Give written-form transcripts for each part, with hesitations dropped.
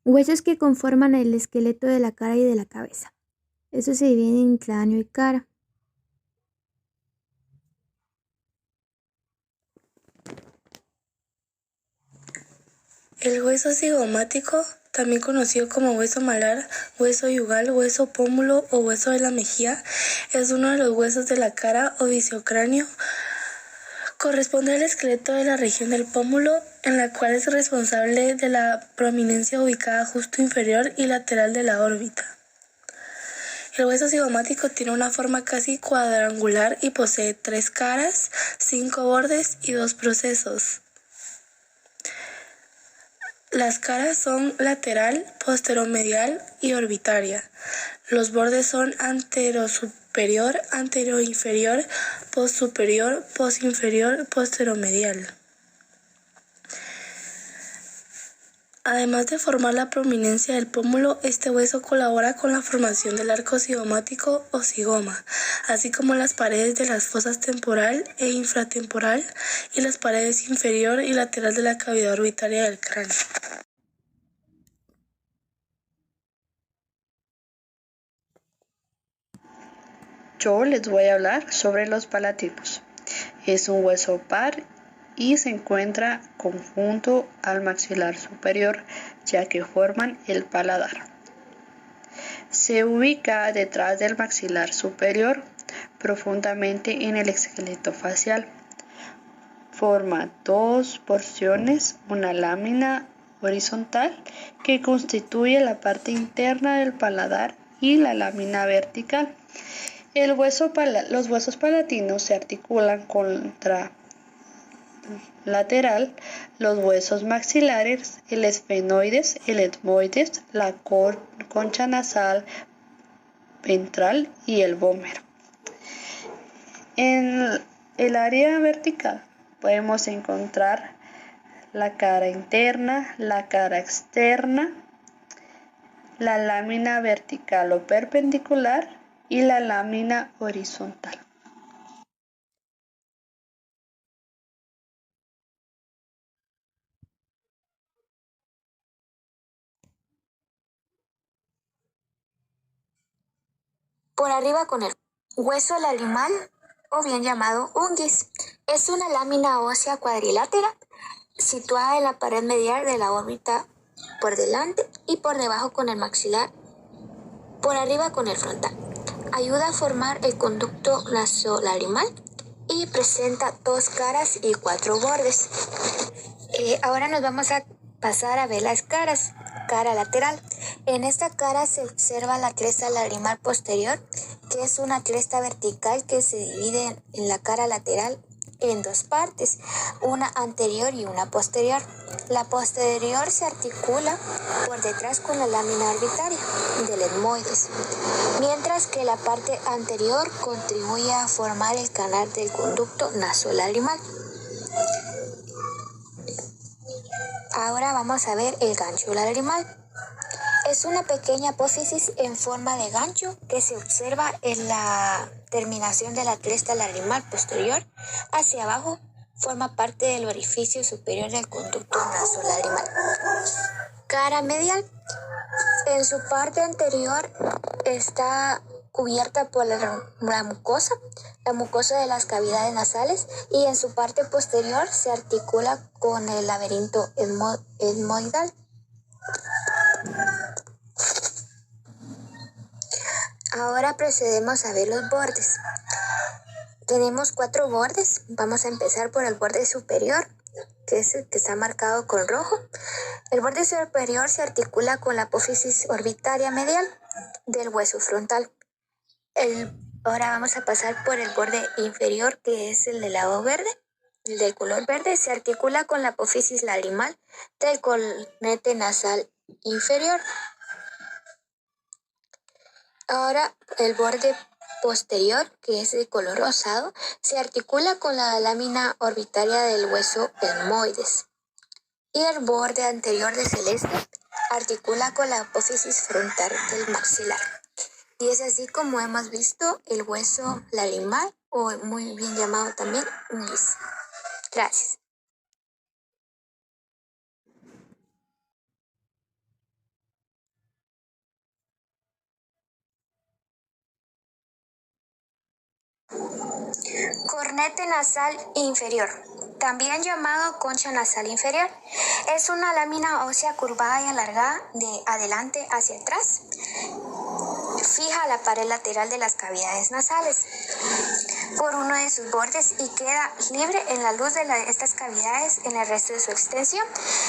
Huesos que conforman el esqueleto de la cara y de la cabeza. Eso se divide en cráneo y cara. El hueso cigomático, también conocido como hueso malar, hueso yugal, hueso pómulo o hueso de la mejilla, es uno de los huesos de la cara o visocráneo. Corresponde al esqueleto de la región del pómulo, en la cual es responsable de la prominencia ubicada justo inferior y lateral de la órbita. El hueso cigomático tiene una forma casi cuadrangular y posee 3 caras, 5 bordes y 2 procesos. Las caras son lateral, posteromedial y orbitaria. Los bordes son anterosuperior, anteroinferior, postsuperior, postinferior, posteromedial. Además de formar la prominencia del pómulo, este hueso colabora con la formación del arco cigomático o cigoma, así como las paredes de las fosas temporal e infratemporal y las paredes inferior y lateral de la cavidad orbitaria del cráneo. Yo les voy a hablar sobre los palativos. Es un hueso par y se encuentra conjunto al maxilar superior, ya que forman el paladar. Se ubica detrás del maxilar superior, profundamente en el esqueleto facial. Forma 2 porciones, una lámina horizontal que constituye la parte interna del paladar y la lámina vertical. Los huesos palatinos se articulan contralateral, los huesos maxilares, el esfenoides, el etmoides, la concha nasal ventral y el vómero. En el área vertical podemos encontrar la cara interna, la cara externa, la lámina vertical o perpendicular y la lámina horizontal. Por arriba con el hueso lagrimal o bien llamado unguis. Es una lámina ósea cuadrilátera situada en la pared medial de la órbita por delante y por debajo con el maxilar. Por arriba con el frontal. Ayuda a formar el conducto nasolagrimal y presenta 2 caras y 4 bordes. Ahora nos vamos a pasar a ver las caras. Cara lateral. En esta cara se observa la cresta lagrimal posterior, que es una cresta vertical que se divide en la cara lateral en 2 partes, una anterior y una posterior. La posterior se articula por detrás con la lámina orbitaria del etmoides, mientras que la parte anterior contribuye a formar el canal del conducto nasolagrimal. Ahora vamos a ver el gancho lagrimal. Es una pequeña apófisis en forma de gancho que se observa en la terminación de la cresta lagrimal posterior hacia abajo. Forma parte del orificio superior del conducto nasolagrimal. Cara medial. En su parte anterior está cubierta por la mucosa de las cavidades nasales, y en su parte posterior se articula con el laberinto etmoidal. Ahora procedemos a ver los bordes. Tenemos 4 bordes. Vamos a empezar por el borde superior, que es el que está marcado con rojo. El borde superior se articula con la apófisis orbitaria medial del hueso frontal. Ahora vamos a pasar por el borde inferior, que es el del lado verde. El del color verde se articula con la apófisis lagrimal del colnete nasal inferior. Ahora el borde posterior, que es de color rosado, se articula con la lámina orbitaria del hueso etmoides. Y el borde anterior de celeste articula con la apófisis frontal del maxilar. Y es así como hemos visto el hueso lagrimal, o muy bien llamado también unguis. Gracias. Cornete nasal inferior, también llamado concha nasal inferior, es una lámina ósea curvada y alargada de adelante hacia atrás. Fija la pared lateral de las cavidades nasales por uno de sus bordes y queda libre en la luz de estas cavidades en el resto de su extensión.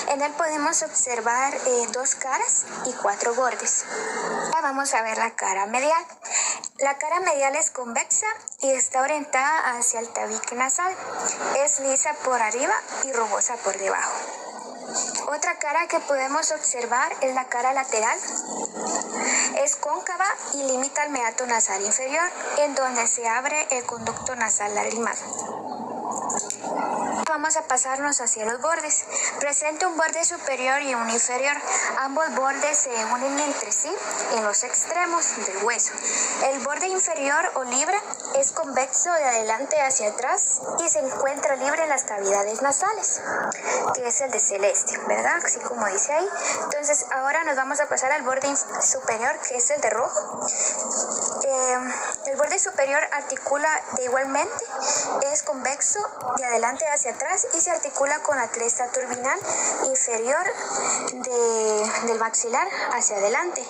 En él podemos observar 2 caras y 4 bordes. Ahora vamos a ver la cara medial. La cara medial es convexa y está orientada hacia el tabique nasal. Es lisa por arriba y rugosa por debajo. Otra cara que podemos observar es la cara lateral. Es cóncava y limita al meato nasal inferior, en donde se abre el conducto nasal lagrimal. Vamos a pasarnos hacia los bordes. Presenta un borde superior y un inferior. Ambos bordes se unen entre sí en los extremos del hueso. El borde inferior o libre es convexo de adelante hacia atrás y se encuentra libre en las cavidades nasales, que es el de celeste, ¿verdad? Así como dice ahí. Entonces ahora nos vamos a pasar al borde superior, que es el de rojo. El borde superior articula igualmente, es convexo de adelante hacia atrás y se articula con la cresta turbinal inferior del maxilar hacia adelante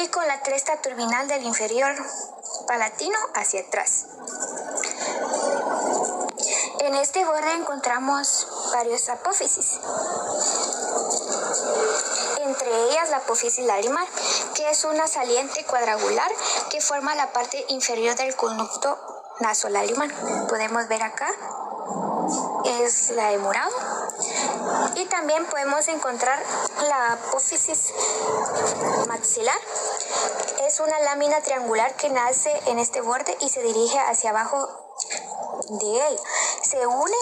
y con la cresta turbinal del inferior palatino hacia atrás. En este borde encontramos varias apófisis, entre ellas la apófisis lagrimal, que es una saliente cuadrangular que forma la parte inferior del conducto nasolagrimal. Podemos ver acá, es la de morado. Y también podemos encontrar la apófisis maxilar. Es una lámina triangular que nace en este borde y se dirige hacia abajo de él. Se une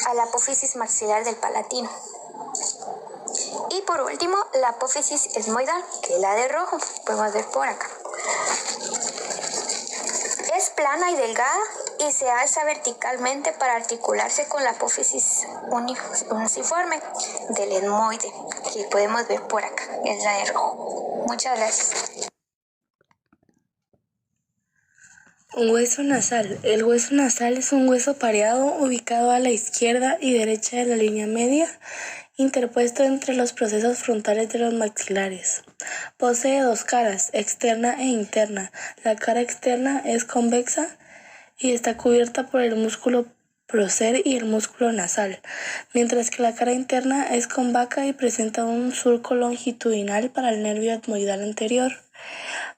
a la apófisis maxilar del palatino. Y por último, la apófisis esmoidal, que es la de rojo. Podemos ver por acá. Es plana y delgada y se alza verticalmente para articularse con la apófisis uniciforme del etmoide, que podemos ver por acá, es la de rojo. Muchas gracias. Hueso nasal. El hueso nasal es un hueso pareado ubicado a la izquierda y derecha de la línea media, interpuesto entre los procesos frontales de los maxilares. Posee 2 caras, externa e interna. La cara externa es convexa y está cubierta por el músculo procer y el músculo nasal, mientras que la cara interna es cóncava y presenta un surco longitudinal para el nervio etmoidal anterior.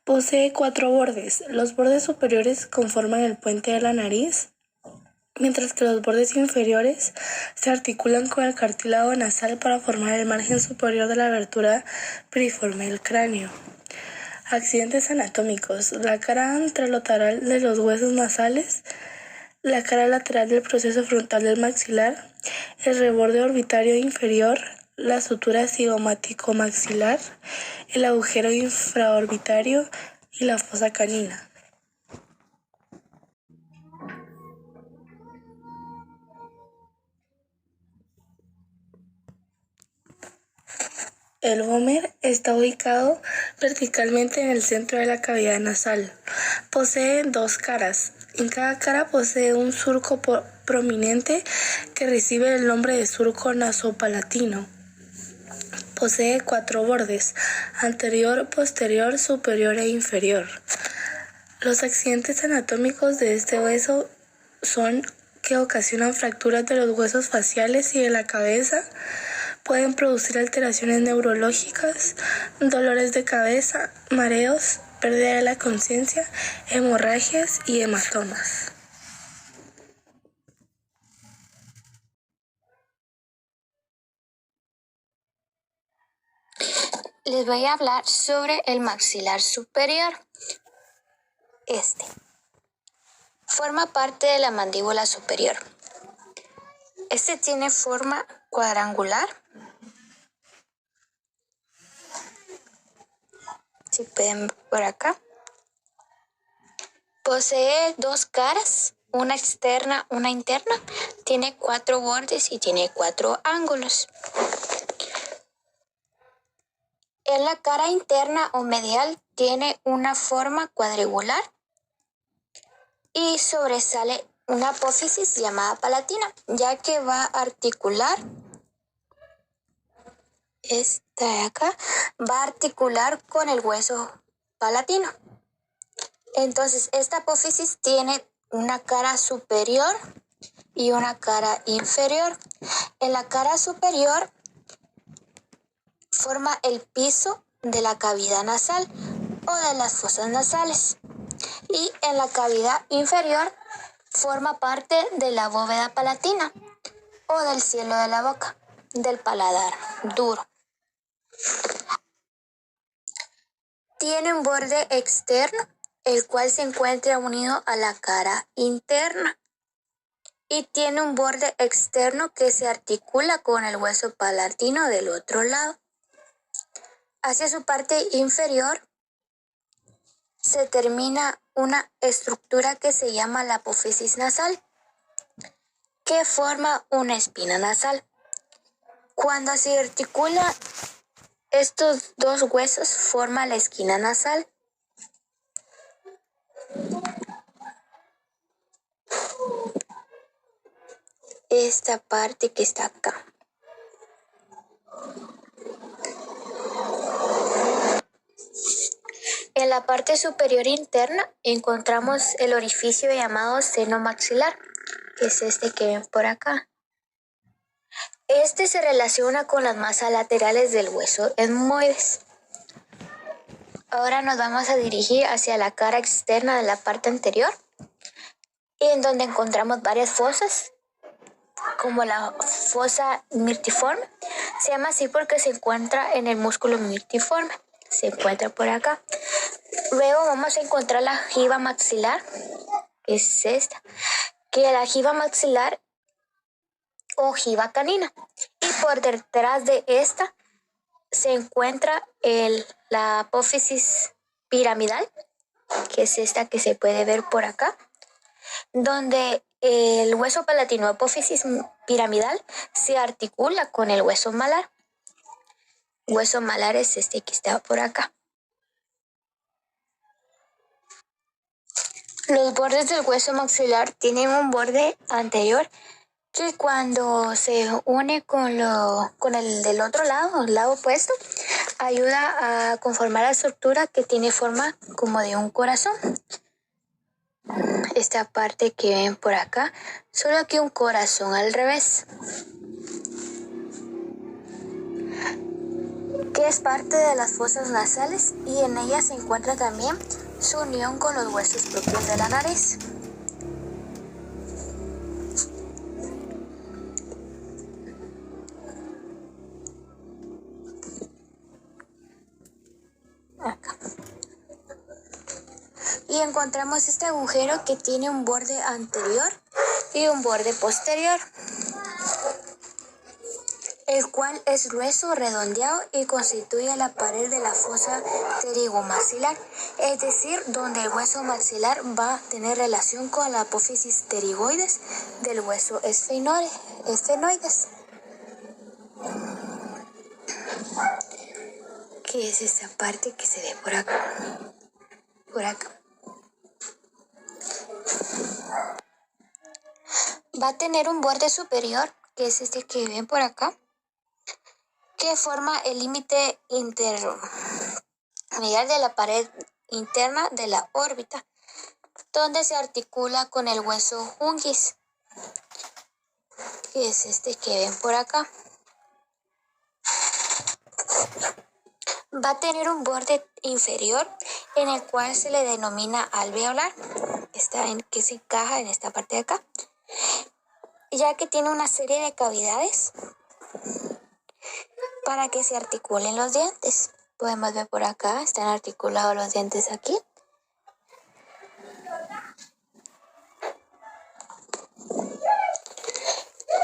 Posee 4 bordes. Los bordes superiores conforman el puente de la nariz, mientras que los bordes inferiores se articulan con el cartílago nasal para formar el margen superior de la abertura piriforme del cráneo. Accidentes anatómicos. La cara anterolateral de los huesos nasales, la cara lateral del proceso frontal del maxilar, el reborde orbitario inferior, la sutura cigomático-maxilar, el agujero infraorbitario y la fosa canina. El vómer está ubicado verticalmente en el centro de la cavidad nasal. Posee 2 caras. En cada cara posee un surco prominente que recibe el nombre de surco nasopalatino. Posee 4 bordes: anterior, posterior, superior e inferior. Los accidentes anatómicos de este hueso son que ocasionan fracturas de los huesos faciales y de la cabeza. Pueden producir alteraciones neurológicas, dolores de cabeza, mareos, pérdida de la conciencia, hemorragias y hematomas. Les voy a hablar sobre el maxilar superior. Forma parte de la mandíbula superior. Tiene forma cuadrangular. Si pueden ver por acá. Posee 2 caras, una externa, una interna. Tiene 4 bordes y tiene 4 ángulos. En la cara interna o medial tiene una forma cuadrangular. y sobresale una apófisis llamada palatina, ya que va a articular, esta de acá, va a articular con el hueso palatino. Entonces, esta apófisis tiene una cara superior y una cara inferior. En la cara superior forma el piso de la cavidad nasal o de las fosas nasales. Y en la cavidad inferior forma parte de la bóveda palatina o del cielo de la boca, del paladar duro. Tiene un borde externo, el cual se encuentra unido a la cara interna. Y tiene un borde externo que se articula con el hueso palatino del otro lado. Hacia su parte inferior se termina una estructura que se llama la apófisis nasal, que forma una espina nasal. Cuando se articula estos dos huesos, forma la esquina nasal. Esta parte que está acá. En la parte superior interna encontramos el orificio llamado seno maxilar, que es este que ven por acá. Este se relaciona con las masas laterales del hueso etmoides. Ahora nos vamos a dirigir hacia la cara externa de la parte anterior, en donde encontramos varias fosas, como la fosa mirtiforme. Se llama así porque se encuentra en el músculo mirtiforme. Se encuentra por acá. Luego vamos a encontrar la jiba maxilar, que es esta, que la jiba maxilar o jiba canina. Y por detrás de esta se encuentra la apófisis piramidal, que es esta que se puede ver por acá, donde el hueso palatino apófisis piramidal se articula con el hueso malar. Hueso malar es este que está por acá. Los bordes del hueso maxilar tienen un borde anterior que cuando se une con el del otro lado, el lado opuesto, ayuda a conformar la estructura que tiene forma como de un corazón. Esta parte que ven por acá, solo que un corazón al revés, que es parte de las fosas nasales, y en ella se encuentra también su unión con los huesos propios de la nariz. Acá. Y encontramos este agujero que tiene un borde anterior y un borde posterior, el cual es grueso, redondeado y constituye la pared de la fosa pterigomaxilar, es decir, donde el hueso maxilar va a tener relación con la apófisis pterigoides del hueso esfenoides, que es esta parte que se ve por acá. Por acá. Va a tener un borde superior, que es este que ven por acá, que forma el límite intermedial de la pared interna de la órbita, donde se articula con el hueso ungis, que es este que ven por acá. Va a tener un borde inferior en el cual se le denomina alveolar, que se encaja en esta parte de acá, ya que tiene una serie de cavidades para que se articulen los dientes. Podemos ver por acá, están articulados los dientes aquí.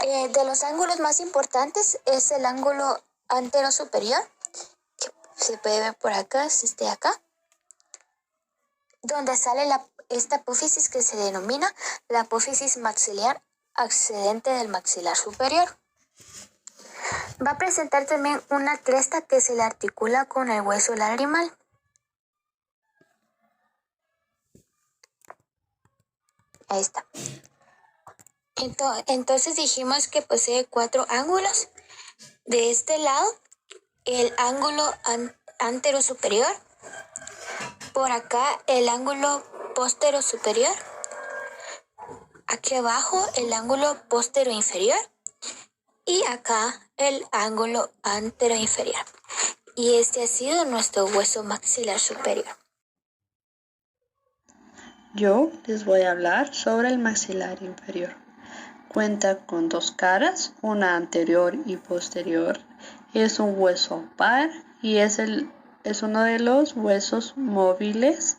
De los ángulos más importantes es el ángulo antero superior, que se puede ver por acá, es este de acá, donde sale esta apófisis que se denomina la apófisis maxilar accedente del maxilar superior. Va a presentar también una cresta que se le articula con el hueso lagrimal. Ahí está. Entonces dijimos que posee 4 ángulos. De este lado, el ángulo antero superior. Por acá, el ángulo póstero superior. Aquí abajo, el ángulo póstero inferior. Y acá, el ángulo antero inferior. Y este ha sido nuestro hueso maxilar superior. Yo les voy a hablar sobre el maxilar inferior. Cuenta con 2 caras, una anterior y posterior. Es un hueso par y es uno de los huesos móviles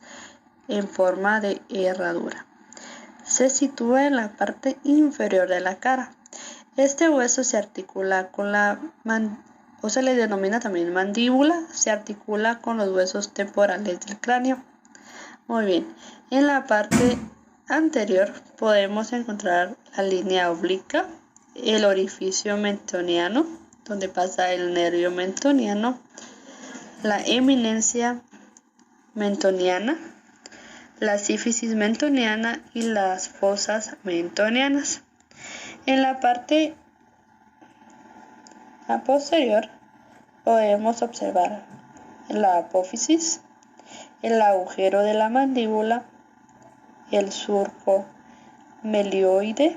en forma de herradura. Se sitúa en la parte inferior de la cara. Este hueso se articula con se le denomina también mandíbula, se articula con los huesos temporales del cráneo. Muy bien, en la parte anterior podemos encontrar la línea obliqua, el orificio mentoniano, donde pasa el nervio mentoniano, la eminencia mentoniana, la sífisis mentoniana y las fosas mentonianas. En la parte posterior podemos observar la apófisis, el agujero de la mandíbula, el surco melioide,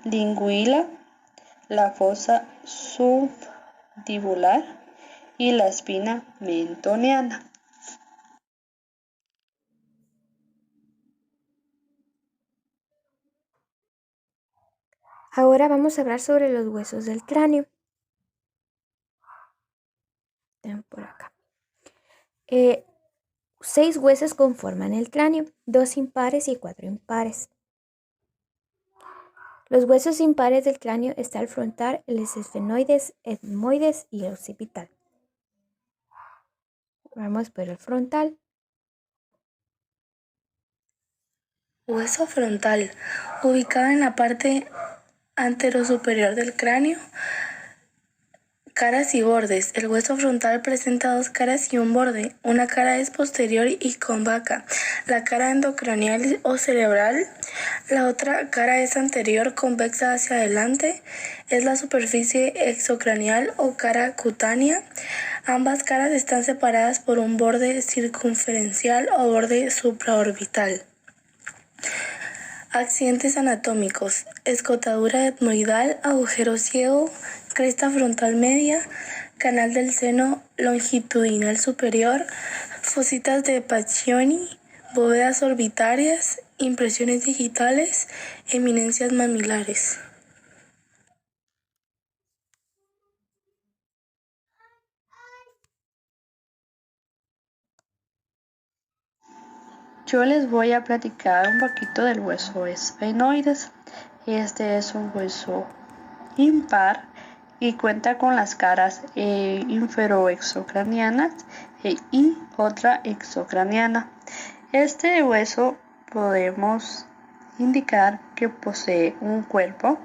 lingüila, la fosa submandibular y la espina mentoniana. Ahora vamos a hablar sobre los huesos del cráneo. Ven por acá. 6 huesos conforman el cráneo, 2 impares y 4 impares. Los huesos impares del cráneo están el frontal, el esfenoides, etmoides y el occipital. Vamos por el frontal. Hueso frontal, ubicado en la parte anterosuperior del cráneo. Caras y bordes. El hueso frontal presenta 2 caras y un borde. Una cara es posterior y cóncava, la cara endocranial o cerebral. La otra cara es anterior, convexa hacia adelante. Es la superficie exocranial o cara cutánea. Ambas caras están separadas por un borde circunferencial o borde supraorbital. Accidentes anatómicos: escotadura etmoidal, agujero ciego, cresta frontal media, canal del seno longitudinal superior, fositas de Pacchioni, bóvedas orbitarias, impresiones digitales, eminencias mamilares. Yo les voy a platicar un poquito del hueso esfenoides. Este es un hueso impar y cuenta con las caras inferoexocranianas y otra exocraniana. Este hueso podemos indicar que posee un cuerpo,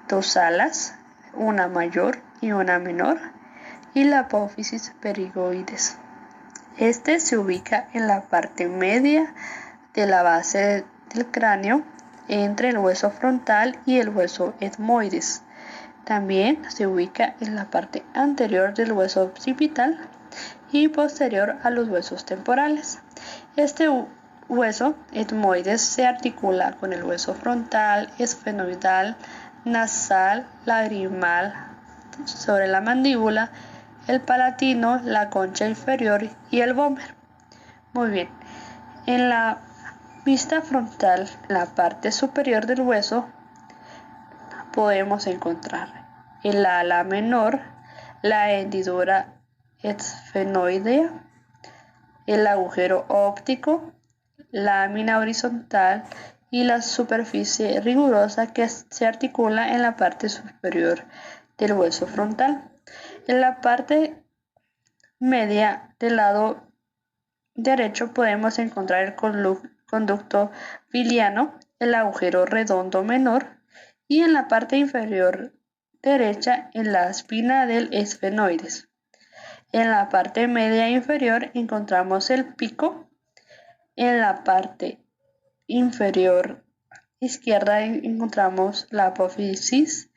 2 alas, una mayor y una menor, y la apófisis pterigoides. Este se ubica en la parte media de la base del cráneo, entre el hueso frontal y el hueso etmoides. También se ubica en la parte anterior del hueso occipital y posterior a los huesos temporales. Este hueso etmoides se articula con el hueso frontal, esfenoidal, nasal, lagrimal, sobre la mandíbula, el palatino, la concha inferior y el vómer. Muy bien. En la vista frontal, la parte superior del hueso, podemos encontrar el ala menor, la hendidura esfenoidea, el agujero óptico, lámina horizontal y la superficie rigurosa que se articula en la parte superior del hueso frontal. En la parte media del lado derecho podemos encontrar el conducto biliano, el agujero redondo menor, y en la parte inferior derecha en la espina del esfenoides. En la parte media inferior encontramos el pico. En la parte inferior izquierda encontramos la apófisis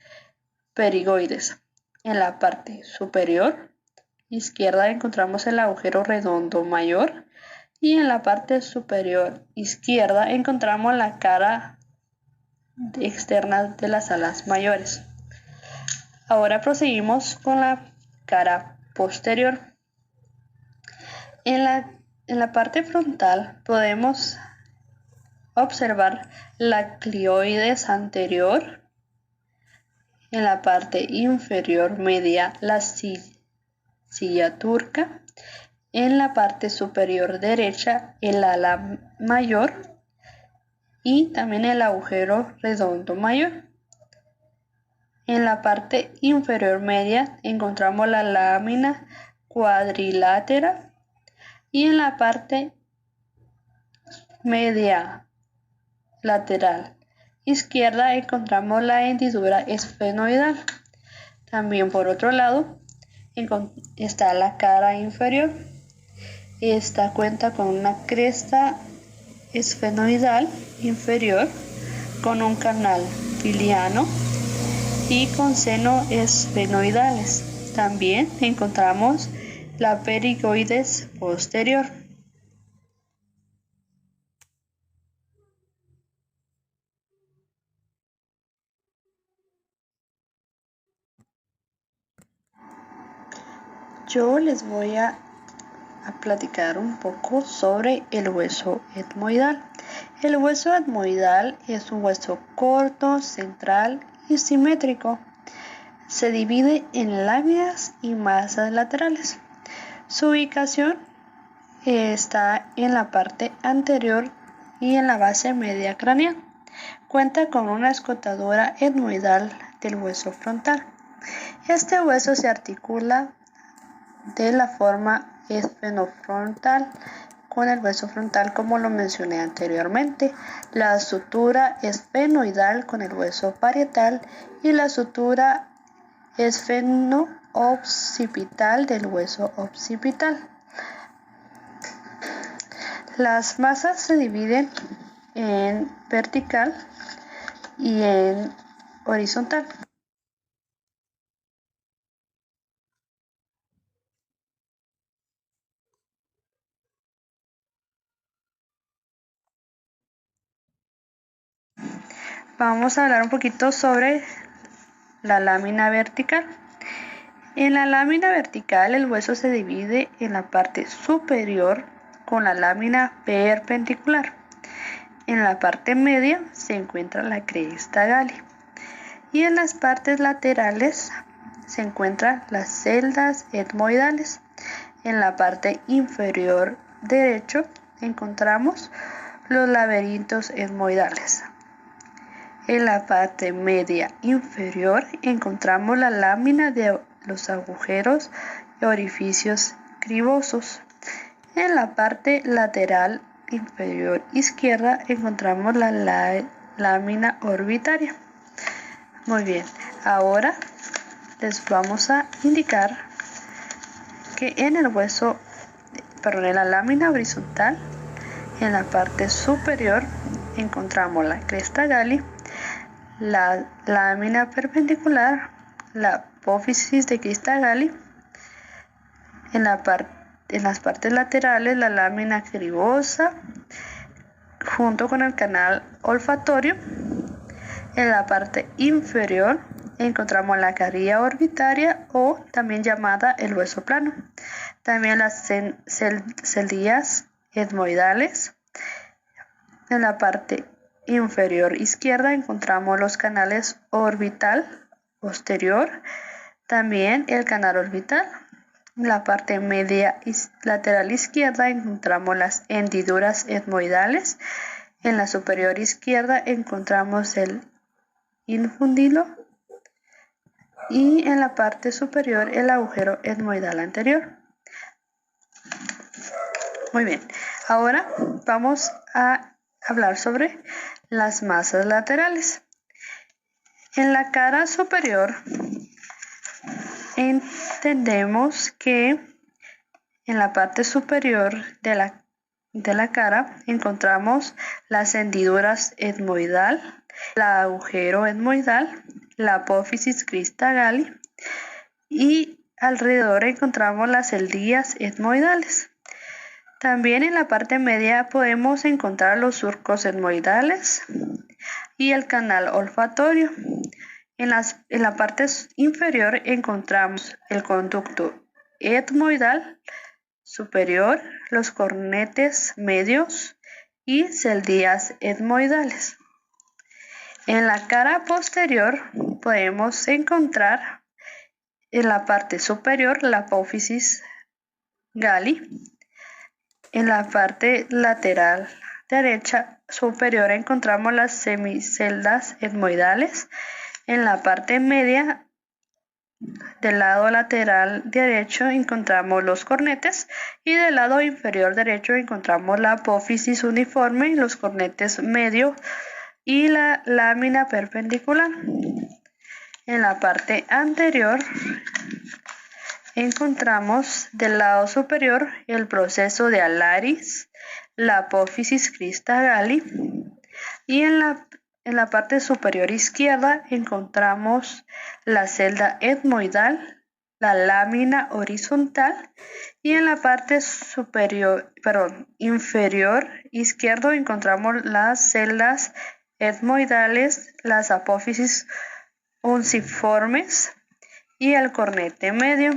pterigoides. En la parte superior izquierda encontramos el agujero redondo mayor y en la parte superior izquierda encontramos la cara externa de las alas mayores. Ahora proseguimos con la cara posterior. En la parte frontal podemos observar la clíoides anterior, en la parte inferior media la silla turca, en la parte superior derecha el ala mayor y también el agujero redondo mayor. En la parte inferior media encontramos la lámina cuadrilátera y en la parte media lateral izquierda encontramos la hendidura esfenoidal. También por otro lado está la cara inferior. Esta cuenta con una cresta esfenoidal inferior con un canal piliano y con seno esfenoidales. También encontramos la pterigoides posterior. Yo les voy a platicar un poco sobre el hueso etmoidal. El hueso etmoidal es un hueso corto, central y simétrico. Se divide en láminas y masas laterales. Su ubicación está en la parte anterior y en la base media craneal. Cuenta con una escotadura etmoidal del hueso frontal. Este hueso se articula de la forma esfenofrontal con el hueso frontal, como lo mencioné anteriormente, la sutura esfenoidal con el hueso parietal y la sutura esfeno-occipital del hueso occipital. Las masas se dividen en vertical y en horizontal. Vamos a hablar un poquito sobre la lámina vertical. En la lámina vertical el hueso se divide en la parte superior con la lámina perpendicular. En la parte media se encuentra la cresta Galli y en las partes laterales se encuentran las celdas etmoidales. En la parte inferior derecho encontramos los laberintos etmoidales. En la parte media inferior encontramos la lámina de los agujeros y orificios cribosos. En la parte lateral inferior izquierda encontramos la lámina orbitaria. Muy bien, ahora les vamos a indicar que en la lámina horizontal, en la parte superior encontramos la cresta Galli, la lámina perpendicular, la apófisis de cresta Galli, en las partes laterales la lámina cribosa junto con el canal olfatorio. En la parte inferior encontramos la carilla orbitaria o también llamada el hueso plano. También las celdillas etmoidales. En la parte inferior izquierda encontramos los canales orbital posterior, también el canal orbital. En la parte media y lateral izquierda encontramos las hendiduras etmoidales. En la superior izquierda encontramos el infundilo y en la parte superior el agujero etmoidal anterior. Muy bien, ahora vamos a hablar sobre las masas laterales. En la cara superior entendemos que en la parte superior de la de la cara encontramos las hendiduras etmoidal, el agujero etmoidal, la apófisis crista galli y alrededor encontramos las celdillas etmoidales. También en la parte media podemos encontrar los surcos etmoidales y el canal olfatorio. En la parte inferior encontramos el conducto etmoidal superior, los cornetes medios y celdillas etmoidales. En la cara posterior podemos encontrar en la parte superior la apófisis galli. En la parte lateral derecha superior encontramos las semiceldas etmoidales. En la parte media del lado lateral derecho encontramos los cornetes y del lado inferior derecho encontramos la apófisis uniforme, los cornetes medio y la lámina perpendicular. En la parte anterior encontramos del lado superior el proceso de Alaris, la apófisis crista galli y en la parte superior izquierda encontramos la celda etmoidal, la lámina horizontal y en la parte inferior izquierdo encontramos las celdas etmoidales, las apófisis unciformes y el cornete medio.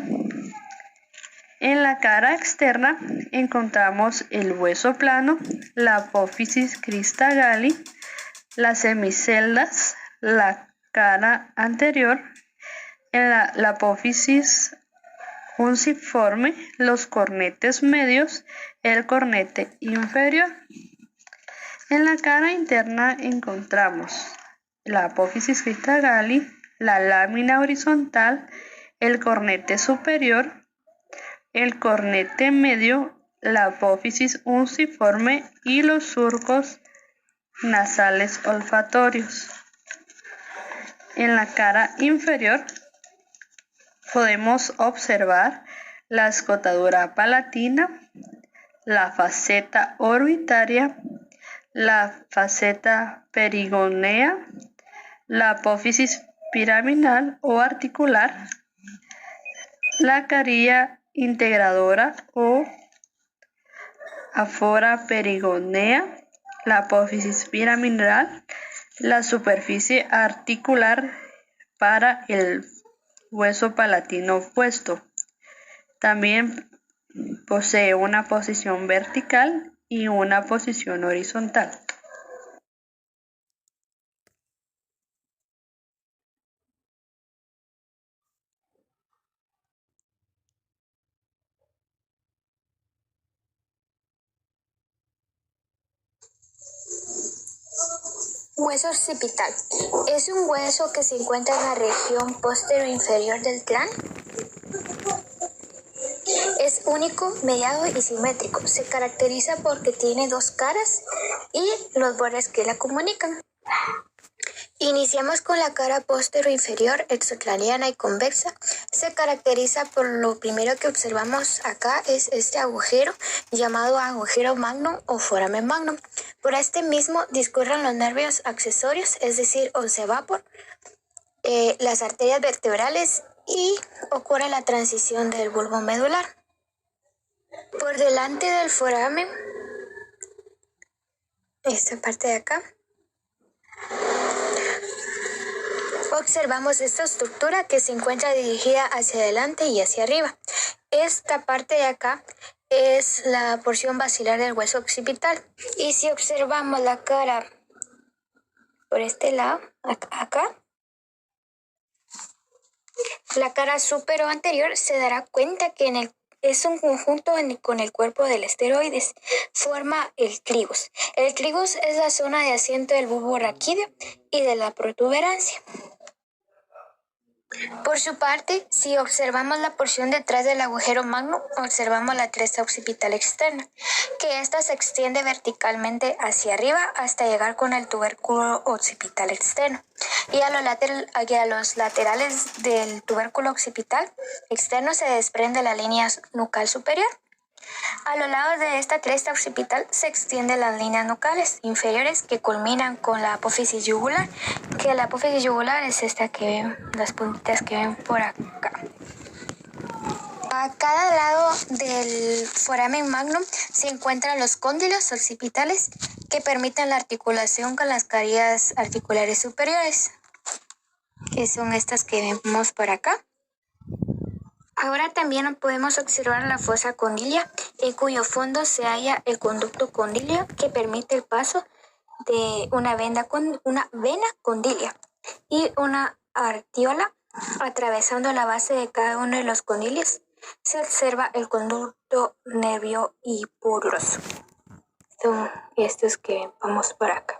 En la cara externa encontramos el hueso plano, la apófisis crista galli, las semiceldas, la cara anterior, la apófisis unciforme, los cornetes medios, el cornete inferior. En la cara interna encontramos la apófisis crista galli, la lámina horizontal, el cornete superior, el cornete medio, la apófisis unciforme y los surcos nasales olfatorios. En la cara inferior podemos observar la escotadura palatina, la faceta orbitaria, la faceta perigonea, la apófisis piramidal o articular, la carilla integradora o afora perigonea, la apófisis piramidal, la superficie articular para el hueso palatino opuesto. También posee una posición vertical y una posición horizontal. Hueso occipital. Es un hueso que se encuentra en la región posterior-inferior del cráneo. Es único, mediado y simétrico. Se caracteriza porque tiene dos caras y los bordes que la comunican. Iniciamos con la cara posterior-inferior, exocraniana y convexa. Se caracteriza por lo primero que observamos acá es este agujero llamado agujero magnum o foramen magnum. Por este mismo discurren los nervios accesorios, es decir, oncevapor, las arterias vertebrales y ocurre la transición del bulbo medular. Por delante del foramen, esta parte de acá, observamos esta estructura que se encuentra dirigida hacia adelante y hacia arriba. Esta parte de acá es la porción basilar del hueso occipital. Y si observamos la cara por este lado, acá, la cara superior anterior, se dará cuenta que es un conjunto con el cuerpo del esteroides. Forma el clivus. El clivus es la zona de asiento del bulbo raquídeo y de la protuberancia. Por su parte, si observamos la porción detrás del agujero magnum, observamos la cresta occipital externa, que ésta se extiende verticalmente hacia arriba hasta llegar con el tubérculo occipital externo. Y a los laterales del tubérculo occipital externo se desprende la línea nucal superior. A los lados de esta cresta occipital se extienden las líneas nucales inferiores que culminan con la apófisis yugular, que la apófisis yugular es esta que ven, las puntitas que ven por acá. A cada lado del foramen magnum se encuentran los cóndilos occipitales que permiten la articulación con las carillas articulares superiores, que son estas que vemos por acá. Ahora también podemos observar la fosa condilia, en cuyo fondo se halla el conducto condilio que permite el paso de una vena condilia y una arteriola atravesando la base de cada uno de los condilios. Se observa el conducto nervio hipoglóso. Son estos que vamos por acá.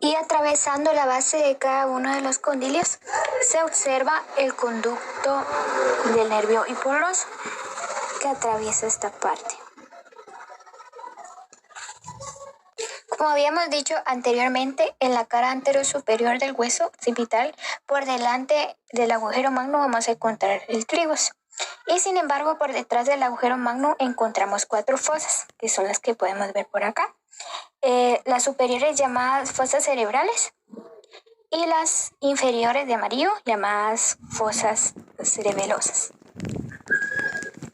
Y atravesando la base de cada uno de los condilios se observa el conducto del nervio hipoglóso que atraviesa esta parte. Como habíamos dicho anteriormente, en la cara anterosuperior del hueso occipital, por delante del agujero magno vamos a encontrar el trigos. Y sin embargo, por detrás del agujero magno encontramos 4 fosas, que son las que podemos ver por acá. Las superiores llamadas fosas cerebrales y las inferiores de amarillo llamadas fosas cerebelosas.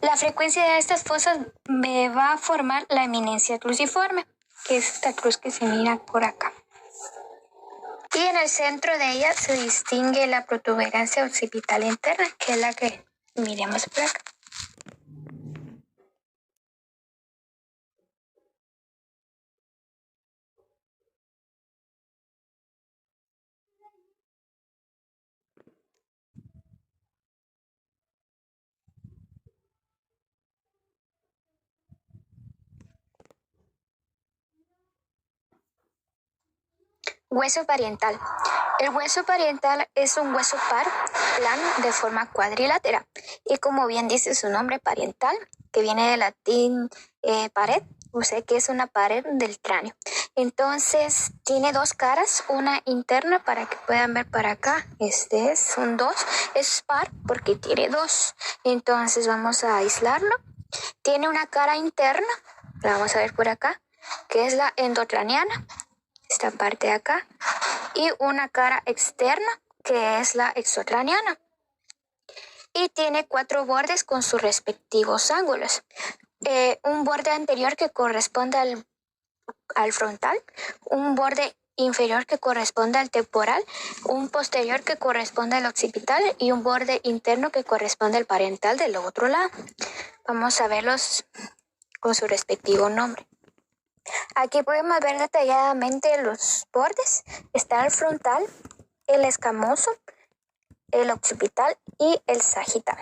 La frecuencia de estas fosas me va a formar la eminencia cruciforme, que es esta cruz que se mira por acá. Y en el centro de ella se distingue la protuberancia occipital interna, que es la que miremos por acá. Hueso pariental. El hueso pariental es un hueso par, plano, de forma cuadrilátera. Y como bien dice su nombre, pariental, que viene del latín pared, o sea que es una pared del cráneo. Entonces tiene 2 caras, una interna para que puedan ver para acá. Son 2, es par porque tiene 2. Entonces vamos a aislarlo. Tiene una cara interna, la vamos a ver por acá, que es la endocraniana, esta parte de acá, y una cara externa que es la exocraniana, y tiene 4 bordes con sus respectivos ángulos. Un borde anterior que corresponde al frontal, un borde inferior que corresponde al temporal, un posterior que corresponde al occipital y un borde interno que corresponde al pariental del otro lado. Vamos a verlos con su respectivo nombre. Aquí podemos ver detalladamente los bordes. Está el frontal, el escamoso, el occipital y el sagital.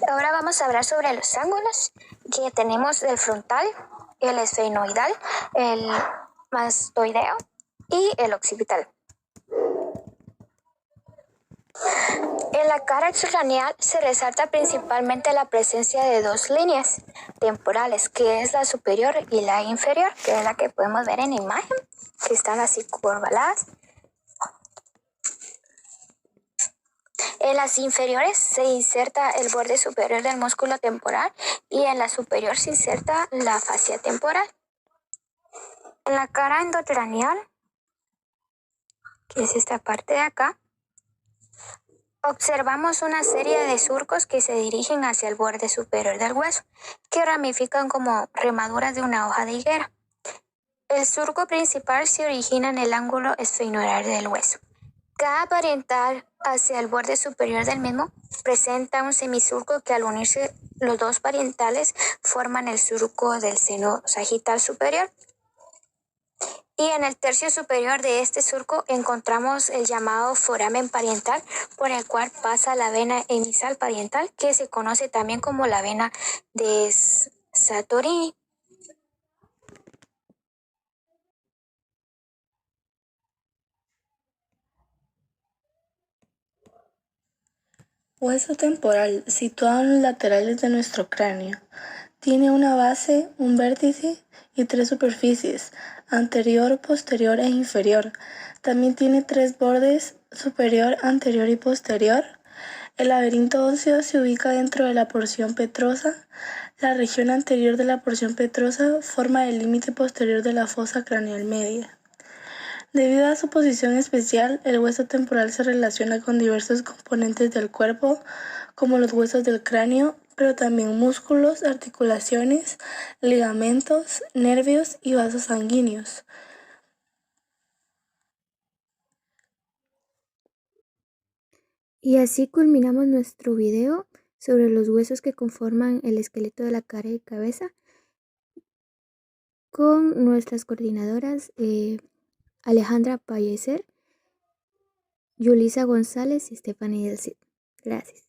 Ahora vamos a hablar sobre los ángulos que tenemos del frontal, el esfenoidal, el mastoideo y el occipital. En la cara exocranial se resalta principalmente la presencia de 2 líneas temporales, que es la superior y la inferior, que es la que podemos ver en la imagen, que están así curvaladas. En las inferiores se inserta el borde superior del músculo temporal y en la superior se inserta la fascia temporal. En la cara endocranial, que es esta parte de acá, observamos una serie de surcos que se dirigen hacia el borde superior del hueso, que ramifican como remaduras de una hoja de higuera. El surco principal se origina en el ángulo esfenoidal del hueso. Cada pariental hacia el borde superior del mismo presenta un semisurco que al unirse los 2 parientales forman el surco del seno sagital superior. Y en el tercio superior de este surco encontramos el llamado foramen pariental, por el cual pasa la vena emisal pariental, que se conoce también como la vena de Satorini. Hueso temporal, situado en los laterales de nuestro cráneo. Tiene una base, un vértice y 3 superficies, anterior, posterior e inferior. También tiene 3 bordes, superior, anterior y posterior. El laberinto óseo se ubica dentro de la porción petrosa. La región anterior de la porción petrosa forma el límite posterior de la fosa craneal media. Debido a su posición especial, el hueso temporal se relaciona con diversos componentes del cuerpo, como los huesos del cráneo, pero también músculos, articulaciones, ligamentos, nervios y vasos sanguíneos. Y así culminamos nuestro video sobre los huesos que conforman el esqueleto de la cara y cabeza con nuestras coordinadoras Alejandra Pallecer, Yulisa González y Stephanie del Cid. Gracias.